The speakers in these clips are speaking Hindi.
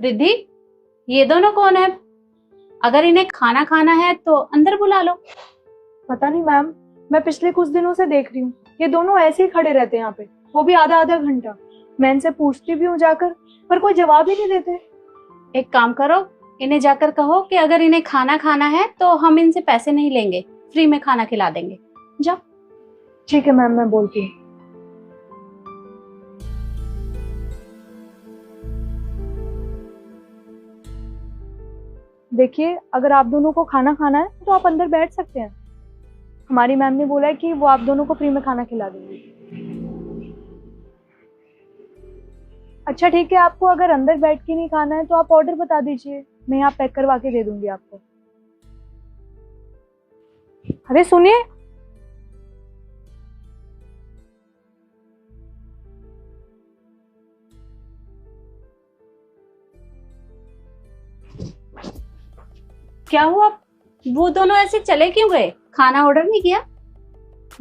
रिद्धि, ये दोनों कौन है? अगर इन्हें खाना खाना है तो अंदर बुला लो। पता नहीं मैम, मैं पिछले कुछ दिनों से देख रही हूँ ये दोनों ऐसे ही खड़े रहते हैं यहाँ पे, वो भी आधा आधा घंटा। मैं इनसे पूछती भी हूँ जाकर, पर कोई जवाब ही नहीं देते। एक काम करो, इन्हें जाकर कहो कि अगर इन्हें खाना खाना है तो हम इनसे पैसे नहीं लेंगे, फ्री में खाना खिला देंगे। जाओ। ठीक है मैम, मैं बोलती हूँ। देखिए, अगर आप दोनों को खाना खाना है तो आप अंदर बैठ सकते हैं। हमारी मैम ने बोला है कि वो आप दोनों को फ्री में खाना खिला देंगी। अच्छा ठीक है, आपको अगर अंदर बैठ के नहीं खाना है तो आप ऑर्डर बता दीजिए, मैं यहाँ पैक करवा के दे दूंगी आपको। अरे सुनिए, क्या हुआ? वो दोनों ऐसे चले क्यों गए? खाना ऑर्डर नहीं किया?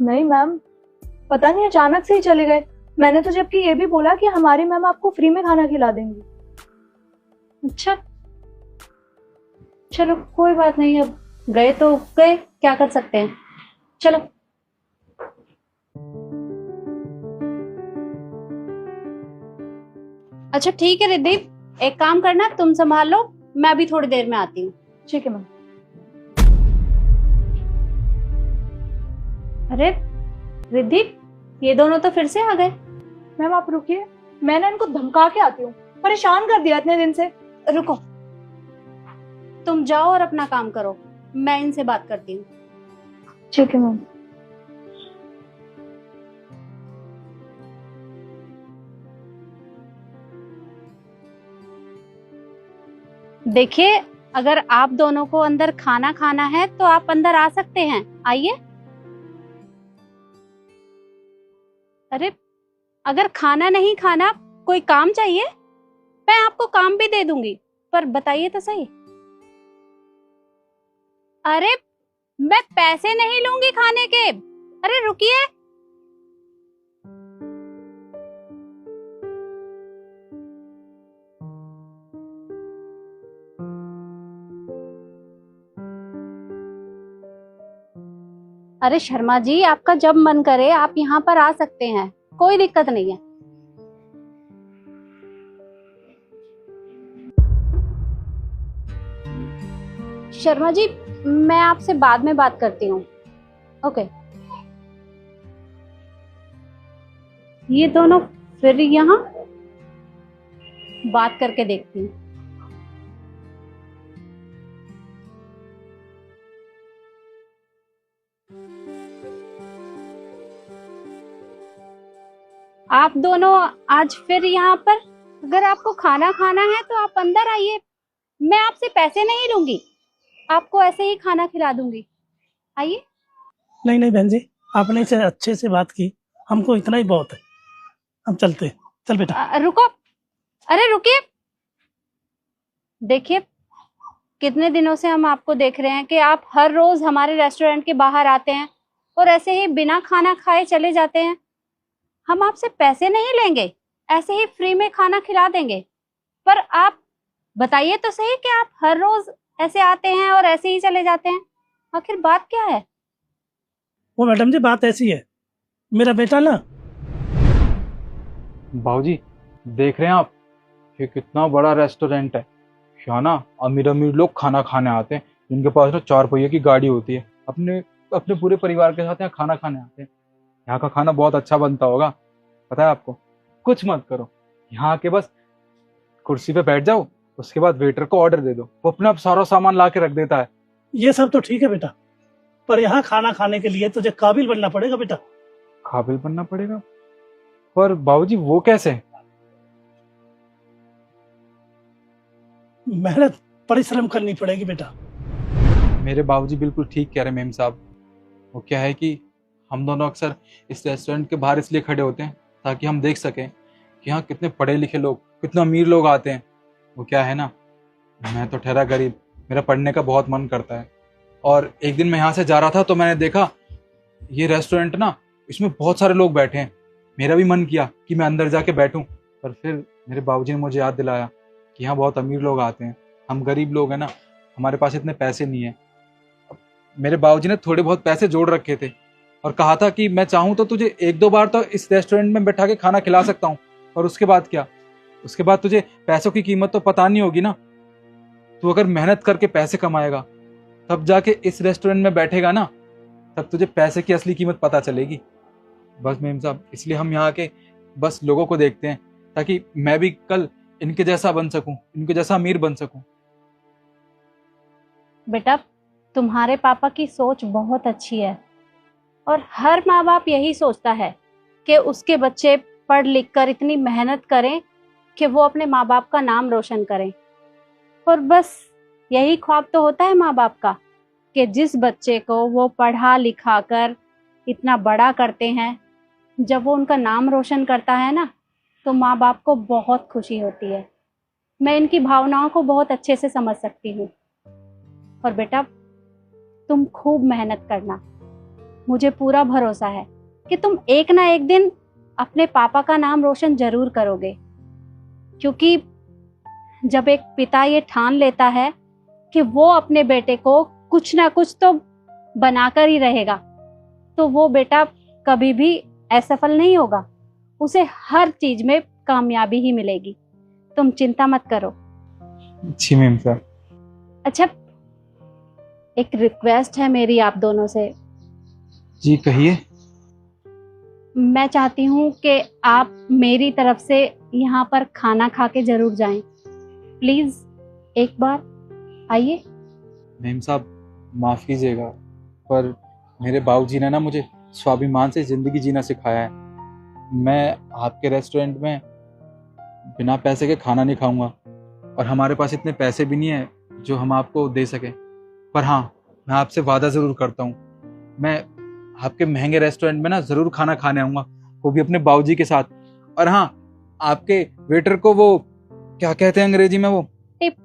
नहीं मैम, पता नहीं अचानक से ही चले गए। मैंने तो जबकि ये भी बोला कि हमारी मैम आपको फ्री में खाना खिला देंगी। अच्छा, चलो कोई बात नहीं, अब गए तो गए, क्या कर सकते हैं। चलो। अच्छा ठीक है रिद्धि, एक काम करना, तुम संभाल लो, मैं अभी थोड़ी देर में आती हूँ। ठीक है मैम। अरे रिद्धि, ये दोनों तो फिर से आ गए। मैम आप रुकिए, मैंने इनको धमका के आती हूँ, परेशान कर दिया इतने दिन से। रुको, तुम जाओ और अपना काम करो, मैं इनसे बात करती हूँ। ठीक है मैम। देखिए, अगर आप दोनों को अंदर खाना खाना है तो आप अंदर आ सकते हैं, आइए। अरे अगर खाना नहीं खाना, कोई काम चाहिए, मैं आपको काम भी दे दूंगी, पर बताइए तो सही। अरे मैं पैसे नहीं लूंगी खाने के। अरे रुकिए। अरे शर्मा जी, आपका जब मन करे आप यहाँ पर आ सकते हैं, कोई दिक्कत नहीं है। शर्मा जी, मैं आपसे बाद में बात करती हूँ। ओके। ये दोनों फिर यहाँ, बात करके देखती हूँ। आप दोनों आज फिर यहाँ पर? अगर आपको खाना खाना है तो आप अंदर आइए, मैं आपसे पैसे नहीं लूंगी, आपको ऐसे ही खाना खिला दूंगी। आइए। नहीं नहीं बहन जी, आपने इसे अच्छे से बात की, हमको इतना ही बहुत है, हम चलते हैं। चल बेटा। रुको, अरे रुकिए। देखिए, कितने दिनों से हम आपको देख रहे हैं कि आप हर रोज हमारे रेस्टोरेंट के बाहर आते हैं और ऐसे ही बिना खाना खाए चले जाते हैं। हम आपसे पैसे नहीं लेंगे, ऐसे ही फ्री में खाना खिला देंगे, पर आप बताइए तो सही कि आप हर रोज ऐसे आते हैं और ऐसे ही चले जाते हैं, आखिर बात क्या है? वो मैडम जी, बात ऐसी है, मेरा बेटा ना। बाबूजी, देख रहे हैं आप, ये कितना बड़ा रेस्टोरेंट है। यहाँ ना अमीर अमीर लोग खाना खाने आते हैं, जिनके पास ना 4 पहिए की गाड़ी होती है, अपने अपने पूरे परिवार के साथ यहाँ खाना खाने आते हैं। यहाँ का खाना बहुत अच्छा बनता होगा, पता है आपको। कुछ मत करो, यहाँ के बस कुर्सी पे बैठ जाओ, उसके बाद वेटर को ऑर्डर दे दो, वो अपने आप सारा सामान ला के रख देता है। ये सब तो ठीक है बेटा, पर यहाँ खाना खाने के लिए तुझे काबिल बनना पड़ेगा बेटा। काबिल बनना पड़ेगा? पर बाबूजी वो कैसे? मेहनत परिश्रम करनी पड़ेगी बेटा। मेरे बाबूजी बिल्कुल ठीक कह रहे हैं मेम साहब। वो क्या है कि हम दोनों अक्सर इस रेस्टोरेंट के बाहर इसलिए खड़े होते हैं ताकि हम देख सकें कि यहाँ कितने पढ़े लिखे लोग, कितने अमीर लोग आते हैं। वो क्या है ना, मैं तो ठहरा गरीब, मेरा पढ़ने का बहुत मन करता है। और एक दिन मैं यहाँ से जा रहा था तो मैंने देखा ये रेस्टोरेंट ना, इसमें बहुत सारे लोग बैठे हैं। मेरा भी मन किया कि मैं अंदर जाके बैठूं, पर फिर मेरे बाबूजी ने मुझे याद दिलाया कि यहाँ बहुत अमीर लोग आते हैं, हम गरीब लोग हैं ना, हमारे पास इतने पैसे नहीं है। मेरे बाबूजी ने थोड़े बहुत पैसे जोड़ रखे थे और कहा था कि मैं चाहूँ तो तुझे एक दो बार तो इस रेस्टोरेंट में बैठा के खाना खिला सकता हूँ, और उसके बाद क्या, उसके बाद तुझे पैसों की कीमत तो पता नहीं होगी ना। तू अगर मेहनत करके पैसे कमाएगा तब जाके इस रेस्टोरेंट में बैठेगा ना, तब तुझे पैसे की असली कीमत पता चलेगी। बस मेम साहब, इसलिए हम यहाँ के बस लोगों को देखते हैं ताकि मैं भी कल इनके जैसा बन सकूं, इनके जैसा अमीर बन सकूं। बेटा, तुम्हारे पापा की सोच बहुत अच्छी है और हर माँ बाप यही सोचता है कि उसके बच्चे पढ़ लिख कर इतनी मेहनत करें कि वो अपने माँ बाप का नाम रोशन करें। और बस यही ख्वाब तो होता है माँ बाप का कि जिस बच्चे को वो पढ़ा लिखा कर इतना बड़ा करते हैं, जब वो उनका नाम रोशन करता है ना, तो माँ बाप को बहुत खुशी होती है। मैं इनकी भावनाओं को बहुत अच्छे से समझ सकती हूँ। और बेटा, तुम खूब मेहनत करना, मुझे पूरा भरोसा है कि तुम एक ना एक दिन अपने पापा का नाम रोशन जरूर करोगे। क्योंकि जब एक पिता ये ठान लेता है कि वो अपने बेटे को कुछ ना कुछ तो बनाकर ही रहेगा, तो वो बेटा कभी भी असफल नहीं होगा, उसे हर चीज में कामयाबी ही मिलेगी। तुम चिंता मत करो। जी मैम साहब। अच्छा, एक रिक्वेस्ट है मेरी आप दोनों से। जी कहिए। मैं चाहती हूँ कि आप मेरी तरफ से यहाँ पर खाना खा के जरूर जाएं। प्लीज एक बार आइए। मैम साहब माफ कीजिएगा, पर मेरे बाबूजी ने ना मुझे स्वाभिमान से जिंदगी जीना सिखाया है। मैं आपके रेस्टोरेंट में बिना पैसे के खाना नहीं खाऊंगा, और हमारे पास इतने पैसे भी नहीं है जो हम आपको दे सके। पर हाँ, मैं आपसे वादा जरूर करता हूँ, मैं आपके महंगे रेस्टोरेंट में ना जरूर खाना खाने आऊंगा, वो भी अपने बाबूजी के साथ। और हाँ, आपके वेटर को वो क्या कहते हैं अंग्रेजी में, वो टिप।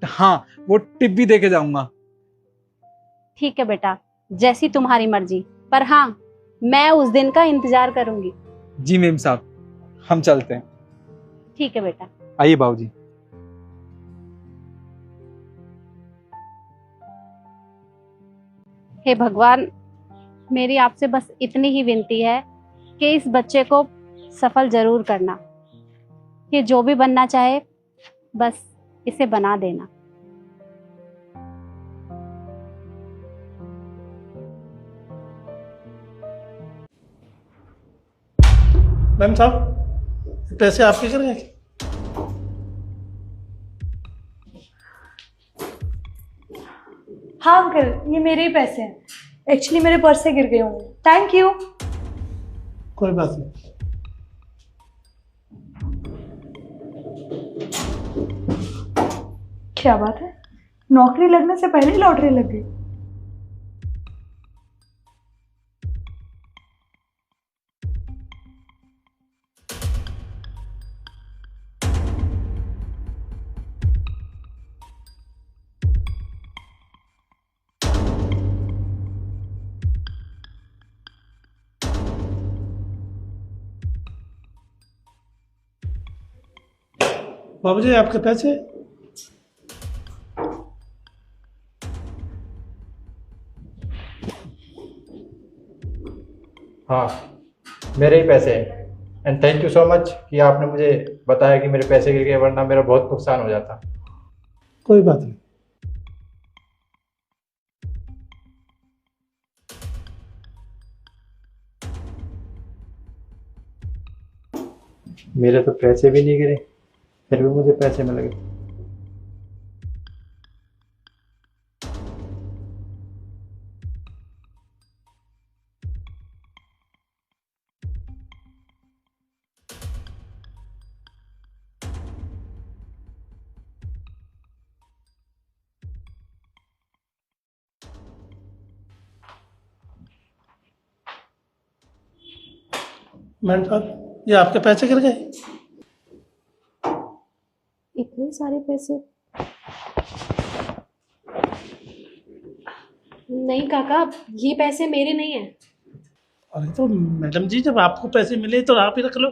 हाँ, वो टिप भी दे के जाऊंगा। ठीक है बेटा, जैसी तुम्हारी मर्जी, पर हाँ, मैं उस दिन का इंतजार करूंगी। जी मेम साहब, हम चलते हैं। ठीक है बेटा। आइए बाबूजी। हे भगवान, मेरी आपसे बस इतनी ही विनती है कि इस बच्चे को सफल जरूर करना। ये जो भी बनना चाहे बस इसे बना देना। मैम साहब, पैसे आपके कर गए? हाँ अंकल, ये मेरे ही पैसे हैं। एक्चुअली मेरे पर्स से गिर गए होंगे। Thank you. कोई बात नहीं। क्या बात है, नौकरी लगने से पहले ही लॉटरी लग गई। बाबूजी आपके पैसे? हाँ, मेरे ही पैसे हैं। And thank you so much कि आपने मुझे बताया कि मेरे पैसे गिर गए, वरना मेरा बहुत नुकसान हो जाता। कोई बात नहीं। मेरे तो पैसे भी नहीं गिरे, फिर भी मुझे पैसे मिल गए। मैम साहब, ये आपके पैसे गिर गए? इतने सारे पैसे? नहीं काका, ये पैसे मेरे नहीं हैं। अरे तो मैडम जी, जब आपको पैसे मिले तो आप ही रख लो।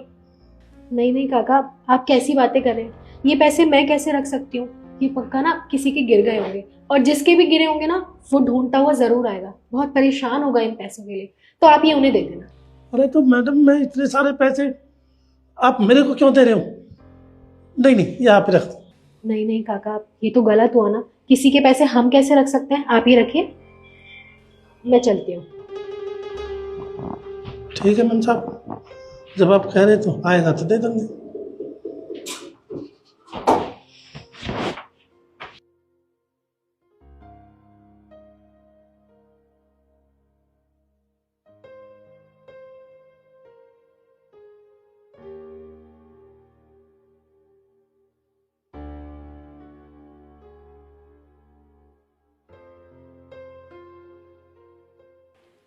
नहीं नहीं काका, आप कैसी बातें कर रहे हैं? ये पैसे मैं कैसे रख सकती हूँ? ये पक्का ना किसी के गिर गए होंगे, और जिसके भी गिरे होंगे ना वो ढूंढता हुआ जरूर आएगा, बहुत परेशान होगा इन पैसों के लिए। तो आप ये उन्हें दे देना। अरे तो मैडम, मैं इतने सारे पैसे आप मेरे को क्यों दे रहे हो? नहीं नहीं, ये आप रख दो। नहीं नहीं काका, ये तो गलत हुआ ना। किसी के पैसे हम कैसे रख सकते हैं? आप ही रखिए, मैं चलती हूँ। ठीक है मैम साहब, जब आप कह रहे तो आएगा तो दे देंगे।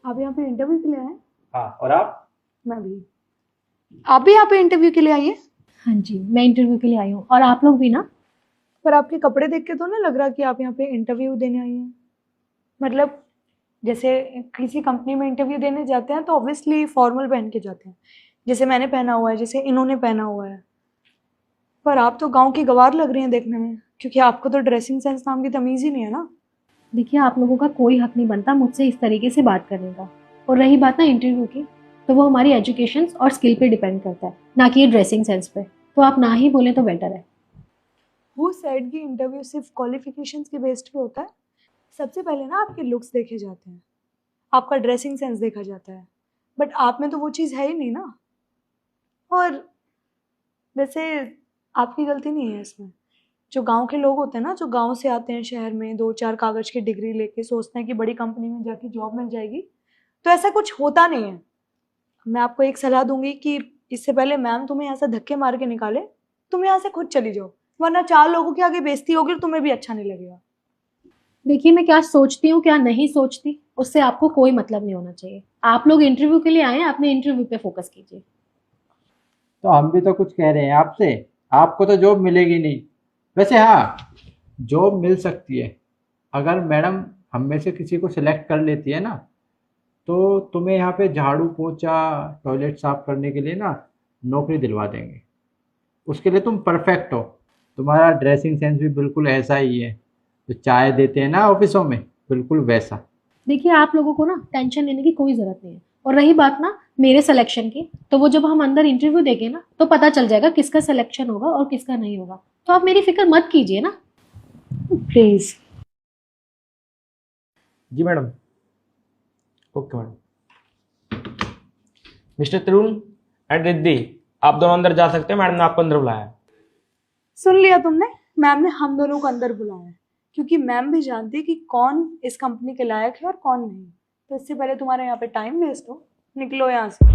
आप यहाँ पे इंटरव्यू के लिए आए? हाँ, और आप? मैं भी। आप भी यहाँ पे इंटरव्यू के लिए आई हैं? हाँ जी, मैं इंटरव्यू के लिए आई हूँ, और आप लोग भी ना। पर आपके कपड़े देख के तो ना लग रहा कि आप यहाँ पे इंटरव्यू देने आई हैं। मतलब जैसे किसी कंपनी में इंटरव्यू देने जाते हैं तो ऑब्वियसली फॉर्मल पहन के जाते हैं, जैसे मैंने पहना हुआ है, जैसे इन्होंने पहना हुआ है। पर आप तो गांव की गवार लग रही हैं देखने में, क्योंकि आपको तो ड्रेसिंग सेंस नाम की तमीज़ ही नहीं है ना। देखिए, आप लोगों का कोई हक नहीं बनता मुझसे इस तरीके से बात करने का। और रही बात ना इंटरव्यू की, तो वो हमारी एजुकेशन और स्किल पे डिपेंड करता है, ना कि ये ड्रेसिंग सेंस पे। तो आप ना ही बोलें तो बेटर है। हु सेड कि इंटरव्यू सिर्फ क्वालिफिकेशंस के बेस्ड पे होता है? सबसे पहले ना आपके लुक्स देखे जाते हैं, आपका ड्रेसिंग सेंस देखा जाता है, बट आप में तो वो चीज़ है ही नहीं ना। और वैसे आपकी गलती नहीं है इसमें। जो गांव के लोग होते हैं ना, जो गांव से आते हैं शहर में 2-4 कागज की डिग्री लेके सोचते हैं कि बड़ी कंपनी में जाके जॉब मिल जाएगी, तो ऐसा कुछ होता नहीं है। मैं आपको एक सलाह दूंगी कि इससे पहले मैम तुम्हें ऐसा धक्के मार के निकाले, तुम यहाँ से खुद चली जाओ, वरना 4 लोगों के आगे बेइज्जती होगी और तुम्हें भी अच्छा नहीं लगेगा। देखिए, मैं क्या सोचती हूँ क्या नहीं सोचती, उससे आपको कोई मतलब नहीं होना चाहिए। आप लोग इंटरव्यू के लिए आए हैं, अपने इंटरव्यू पे फोकस कीजिए। तो हम भी तो कुछ कह रहे हैं आपसे, आपको तो जॉब मिलेगी नहीं। वैसे हाँ, जॉब मिल सकती है अगर मैडम हम में से किसी को सिलेक्ट कर लेती है ना, तो तुम्हें यहाँ पे झाड़ू पोछा टॉयलेट साफ करने के लिए ना नौकरी दिलवा देंगे। उसके लिए तुम परफेक्ट हो, तुम्हारा ड्रेसिंग सेंस भी बिल्कुल ऐसा ही है, जो चाय देते हैं ना ऑफिसों में, बिल्कुल वैसा। देखिए, आप लोगों को ना टेंशन लेने की कोई जरूरत नहीं है। और रही बात ना मेरे सिलेक्शन की, तो वो जब हम अंदर इंटरव्यू देंगे ना तो पता चल जाएगा किसका सिलेक्शन होगा और किसका नहीं होगा। तो आप मेरी फिक्र मत कीजिए ना, प्लीज। जी madam. Okay madam. Mister Tarun and Riddhi, आप दोनों अंदर जा सकते हैं, मैडम ने आपको अंदर बुलाया है। सुन लिया तुमने? मैम ने हम दोनों को अंदर बुलाया है, क्योंकि मैम भी जानती है कि कौन इस कंपनी के लायक है और कौन नहीं। तो इससे पहले तुम्हारे यहाँ पे टाइम वेस्ट हो, निकलो यहाँ से।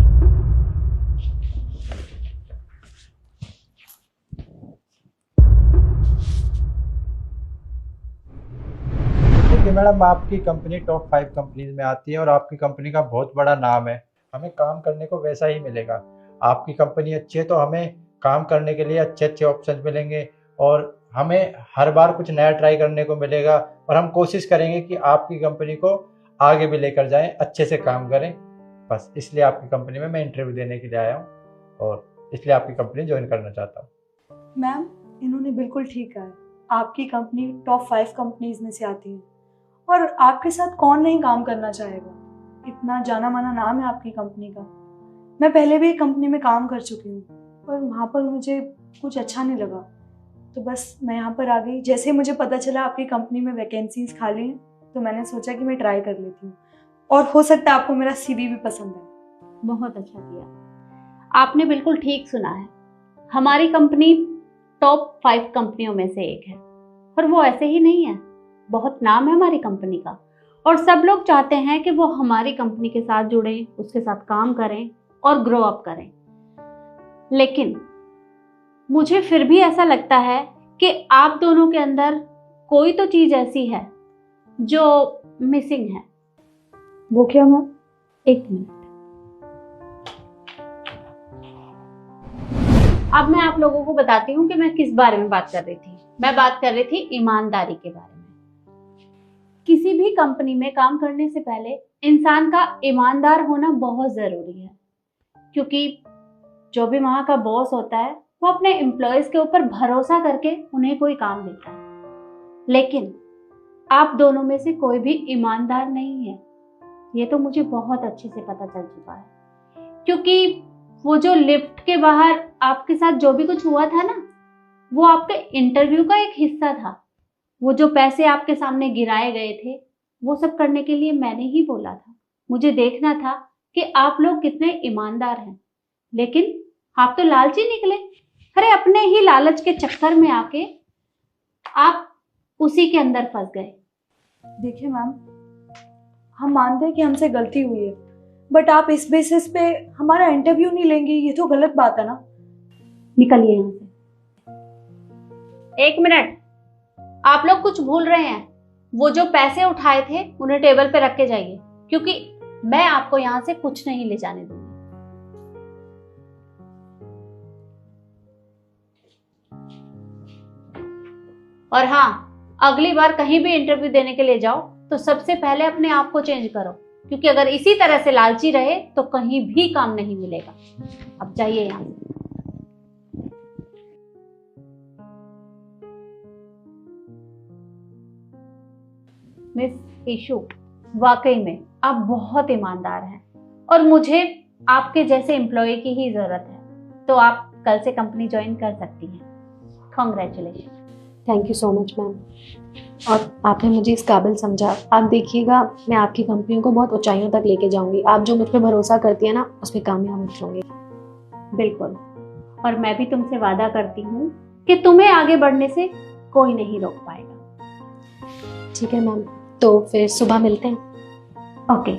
देखिए मैडम, आपकी कंपनी टॉप 5 कंपनीज में आती है और आपकी कंपनी का बहुत बड़ा नाम है। हमें काम करने को वैसा ही मिलेगा। आपकी कंपनी अच्छी है तो हमें काम करने के लिए अच्छे अच्छे ऑप्शन मिलेंगे, और हमें हर बार कुछ नया ट्राई करने को मिलेगा। और हम कोशिश करेंगे कि आपकी कंपनी को आगे भी लेकर जाएं, अच्छे से काम करें। बस इसलिए आपकी कंपनी में मैं इंटरव्यू देने के लिए आया हूँ, और इसलिए आपकी कंपनी ज्वाइन करना चाहता हूँ। मैम, इन्होंने बिल्कुल ठीक कहा है। आपकी कंपनी टॉप 5 कंपनीज में से आती है, और आपके साथ कौन नहीं काम करना चाहेगा। इतना जाना माना नाम है आपकी कंपनी का। मैं पहले भी एक कंपनी में काम कर चुकी हूँ, पर वहाँ पर मुझे कुछ अच्छा नहीं लगा, तो बस मैं यहाँ पर आ गई। जैसे मुझे पता चला आपकी कंपनी में वैकेंसीज खाली हैं, तो मैंने सोचा कि मैं ट्राई कर लेती हूँ, और हो सकता है आपको मेरा CV भी पसंद है। बहुत अच्छा किया, आपने बिल्कुल ठीक सुना है। हमारी कंपनी टॉप 5 कंपनियों में से एक है, और वो ऐसे ही नहीं है, बहुत नाम है हमारी कंपनी का, और सब लोग चाहते हैं कि वो हमारी कंपनी के साथ जुड़ें, उसके साथ काम करें और ग्रो अप करें। लेकिन मुझे फिर भी ऐसा लगता है कि आप दोनों के अंदर कोई तो चीज ऐसी है जो मिसिंग है। वो क्या मैम? एक मिनट, अब मैं आप लोगों को बताती हूँ कि मैं किस बारे में बात कर रही थी। मैं बात कर रही थी ईमानदारी के बारे में। किसी भी कंपनी में काम करने से पहले इंसान का ईमानदार होना बहुत जरूरी है, क्योंकि जो भी वहां का बॉस होता है वो अपने एम्प्लॉयज के ऊपर भरोसा करके उन्हें कोई काम देता है, लेकिन आप दोनों में से कोई भी ईमानदार नहीं है। ये तो मुझे बहुत अच्छे से पता चल चुका है, क्योंकि वो जो लिफ्ट के बाहर आपके साथ जो भी कुछ हुआ था ना, वो आपके इंटरव्यू का एक हिस्सा था। वो जो पैसे आपके सामने गिराए गए थे, वो सब करने के लिए मैंने ही बोला था। मुझे देखना था कि आप लोग कितने ईमानदार हैं, लेकिन आप तो लालची निकले। अरे अपने ही लालच के चक्कर में आके आप उसी के अंदर फंस गए। देखिए मैम, हम मानते हैं कि हमसे गलती हुई है, बट आप इस बेसिस पे हमारा इंटरव्यू नहीं लेंगी, ये तो गलत बात है ना। निकलिए यहाँ से। एक मिनट, आप लोग कुछ भूल रहे हैं। वो जो पैसे उठाए थे उन्हें टेबल पे रख के जाइए, क्योंकि मैं आपको यहाँ से कुछ नहीं ले जाने दूंगी। और हाँ, अगली बार कहीं भी इंटरव्यू देने के लिए जाओ तो सबसे पहले अपने आप को चेंज करो, क्योंकि अगर इसी तरह से लालची रहे तो कहीं भी काम नहीं मिलेगा। अब जाइए यहाँ से। मिस ईशू, वाकई में आप बहुत ईमानदार हैं और मुझे आपके जैसे एम्प्लॉय की ही जरूरत है, तो आप कल से कंपनी ज्वाइन कर सकती हैं। Congratulation. Thank you so much ma'am, और आपने मुझे इस काबिल समझा। आप देखिएगा, मैं आपकी कंपनियों को बहुत ऊंचाइयों तक लेके जाऊंगी। आप जो मुझ पर भरोसा करती है ना, उस पर कामयाब निकलूंगी। बिल्कुल, और मैं भी तुमसे वादा करती हूँ कि तुम्हें आगे बढ़ने से कोई नहीं रोक पाएगा। ठीक है मैम, तो फिर सुबह मिलते हैं। Okay,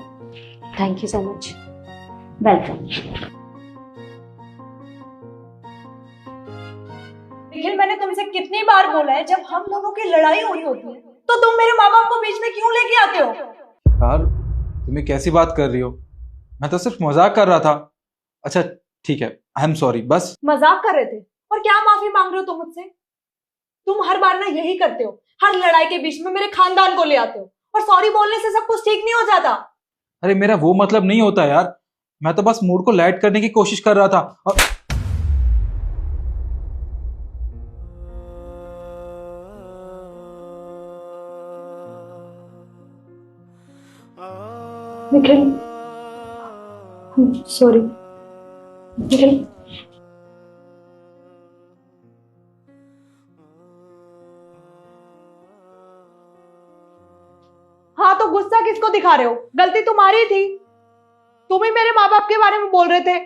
thank you so much. Welcome. Nikhil, मैंने तुमसे कितनी बार बोला है, जब हम लोगों की लड़ाई हुई होती है तो तुम मेरे माँ बाप को बीच में क्यों लेके आते हो? यार तुम्हें कैसी बात कर रही हो? मैं तो सिर्फ मजाक कर रहा था। अच्छा ठीक है, आई एम सॉरी। बस मजाक कर रहे थे, और क्या माफी मांग रहे हो तुम मुझसे? तुम हर बार ना यही करते हो, हर लड़ाई के बीच में मेरे खानदान को ले आते हो, और सॉरी बोलने से सब कुछ ठीक नहीं हो जाता। अरे मेरा वो मतलब नहीं होता यार, मैं तो बस मूड को लाइट करने की कोशिश कर रहा था। और निखिल, सॉरी। निखिल, हाँ तो गुस्सा किसको दिखा रहे हो? गलती तुम्हारी थी, तुम ही मेरे माँ बाप के बारे में बोल रहे थे।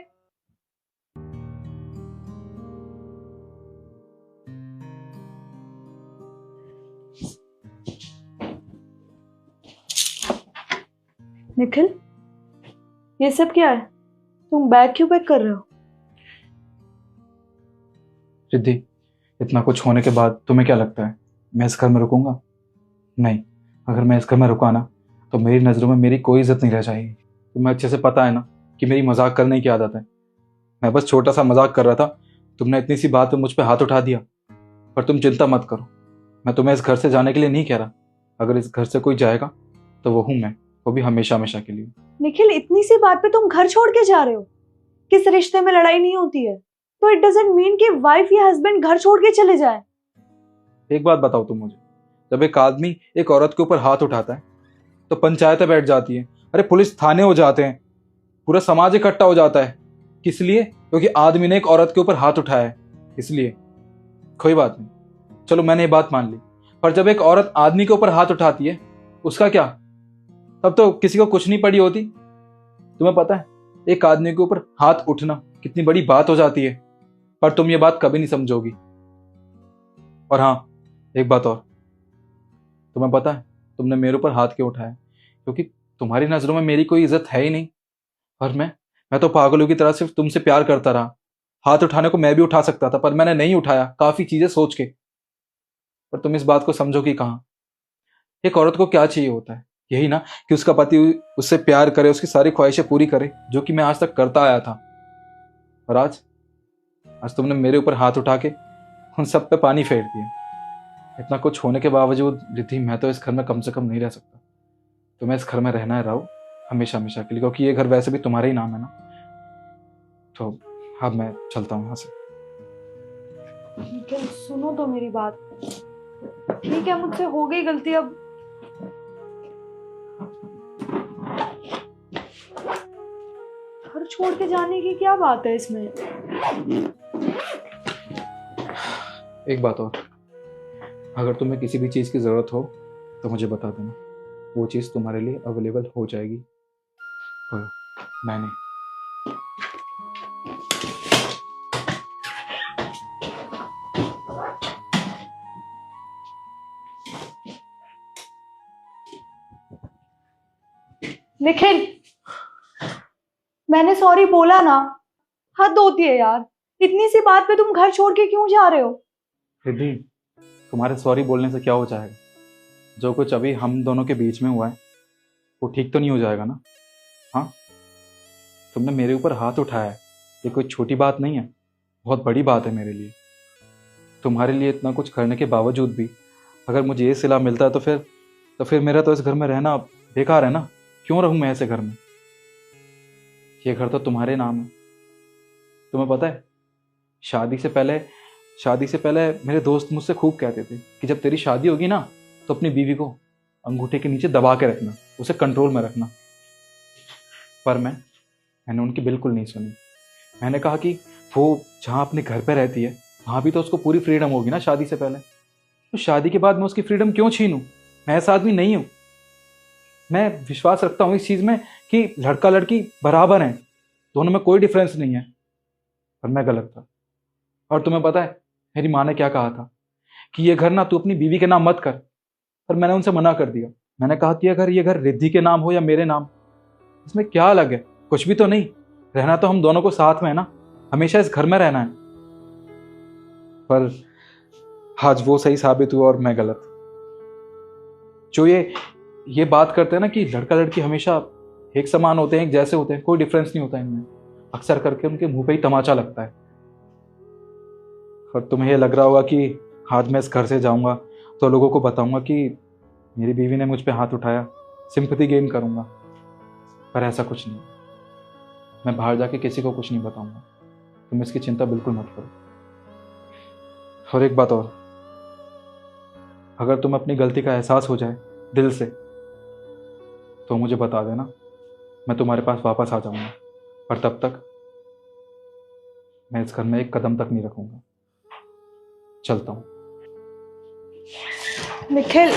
निखिल, ये सब क्या है? तुम बैग क्यों पैक कर रहे हो? रिद्धि, इतना कुछ होने के बाद तुम्हें क्या लगता है मैं इस घर में रुकूंगा? नहीं, अगर मैं इस घर में रुका ना तो मेरी नज़रों में मेरी कोई इज्जत नहीं रह जाएगी। तुम्हें अच्छे से पता है ना कि मेरी मजाक करने की आदत है। मैं बस छोटा सा मजाक कर रहा था, तुमने इतनी सी बात पे मुझ पे हाथ उठा दिया। पर तुम चिंता मत करो, मैं तुम्हें इस घर से जाने के लिए नहीं कह रहा। अगर इस घर से कोई जाएगा तो वो हूँ मैं, वो भी हमेशा हमेशा के लिए। निखिल, इतनी सी बात पे तुम घर छोड़ के जा रहे हो? किस रिश्ते में लड़ाई नहीं होती है तो इट डजंट मीन कि वाइफ या हस्बैंड घर छोड़ के चले जाए। एक बात बताओ तुम मुझे, जब एक आदमी एक औरत के ऊपर हाथ उठाता है तो पंचायतें बैठ जाती हैं, अरे पुलिस थाने हो जाते हैं, पूरा समाज इकट्ठा हो जाता है। किस लिए? क्योंकि आदमी ने एक औरत के ऊपर हाथ उठाया है, इसलिए। कोई बात नहीं, चलो मैंने ये बात मान ली। पर जब एक औरत आदमी के ऊपर हाथ उठाती है उसका क्या? तब तो किसी को कुछ नहीं पड़ी होती। तुम्हें पता है एक आदमी के ऊपर हाथ उठना कितनी बड़ी बात हो जाती है, पर तुम ये बात कभी नहीं समझोगी। और हाँ, एक बात और, तुम्हें पता है तुमने मेरे ऊपर हाथ क्यों उठाया? क्योंकि तुम्हारी नजरों में मेरी कोई इज्जत है ही नहीं। और मैं तो पागलों की तरह सिर्फ तुमसे प्यार करता रहा। हाथ उठाने को मैं भी उठा सकता था, पर मैंने नहीं उठाया, काफी चीजें सोच के। पर तुम इस बात को समझोगी कहाँ? एक औरत को क्या चाहिए होता है? यही ना कि उसका पति उससे प्यार करे, उसकी सारी ख्वाहिशें पूरी करे, जो कि मैं आज तक करता आया था। और आज तुमने मेरे ऊपर हाथ उठा के उन सब पे पानी फेर दिया। इतना कुछ होने के बावजूद रिद्धि, मैं तो इस घर में कम से कम नहीं रह सकता। तुम्हें इस घर में रहना है, रहो हमेशा हमेशा के लिए, क्योंकि ये घर वैसे भी तुम्हारा ही नाम है ना। तो अब मैं चलता हूँ यहाँ से। निखिल सुनो तो मेरी बात। ठीक है मुझसे हो गई गलती, अब घर छोड़ के जाने की क्या बात है इसमें? एक बात और, अगर तुम्हें किसी भी चीज़ की ज़रूरत हो तो मुझे बता देना, वो चीज़ तुम्हारे लिए अवेलेबल हो जाएगी। पर मैंने निखिल मैंने सॉरी बोला ना, हद होती है यार, इतनी सी बात पे तुम घर छोड़ के क्यों जा रहे हो? रिद्धि, तुम्हारे सॉरी बोलने से क्या हो जाएगा? जो कुछ अभी हम दोनों के बीच में हुआ है वो ठीक तो नहीं हो जाएगा ना? हाँ, तुमने मेरे ऊपर हाथ उठाया है, ये कोई छोटी बात नहीं है, बहुत बड़ी बात है मेरे लिए। तुम्हारे लिए इतना कुछ करने के बावजूद भी अगर मुझे ये सिला मिलता है तो फिर मेरा तो इस घर में रहना बेकार है ना। क्यों रहूं मैं ऐसे घर में? ये घर तो तुम्हारे नाम है। तुम्हें पता है, शादी से पहले मेरे दोस्त मुझसे खूब कहते थे कि जब तेरी शादी होगी ना तो अपनी बीवी को अंगूठे के नीचे दबा के रखना, उसे कंट्रोल में रखना। पर मैंने उनकी बिल्कुल नहीं सुनी। मैंने कहा कि वो जहाँ अपने घर पे रहती है वहाँ भी तो उसको पूरी फ्रीडम होगी ना शादी से पहले, तो शादी के बाद मैं उसकी फ्रीडम क्यों छीनूं? मैं ऐसा आदमी नहीं हूँ। मैं विश्वास रखता हूँ इस चीज़ में कि लड़का लड़की बराबर हैं, दोनों में कोई डिफरेंस नहीं है। पर मैं गलत था। और तुम्हें पता है मेरी माँ ने क्या कहा था कि ये घर ना तू अपनी बीवी के नाम मत कर, पर मैंने उनसे मना कर दिया। मैंने कहा कि अगर ये घर रिद्धि के नाम हो या मेरे नाम, इसमें क्या अलग है? कुछ भी तो नहीं। रहना तो हम दोनों को साथ में है ना, हमेशा इस घर में रहना है। पर आज वो सही साबित हुआ और मैं गलत। जो ये बात करते हैं ना कि लड़का लड़की हमेशा एक समान होते हैं, एक जैसे होते हैं, कोई डिफरेंस नहीं होता इनमें, अक्सर करके उनके मुंह पे ही तमाचा लगता है। और तुम्हें ये लग रहा होगा कि आज मैं इस घर से जाऊंगा तो लोगों को बताऊंगा कि मेरी बीवी ने मुझ पे हाथ उठाया, सिंपैथी गेन करूंगा। पर ऐसा कुछ नहीं, मैं बाहर जाके किसी को कुछ नहीं बताऊंगा। तुम इसकी चिंता बिल्कुल मत करो। और एक बात और, अगर तुम्हें अपनी गलती का एहसास हो जाए दिल से तो मुझे बता देना, मैं तुम्हारे पास वापस आ जाऊंगा। पर तब तक मैं इस घर में एक कदम तक नहीं रखूंगा। चलता हूं। निखिल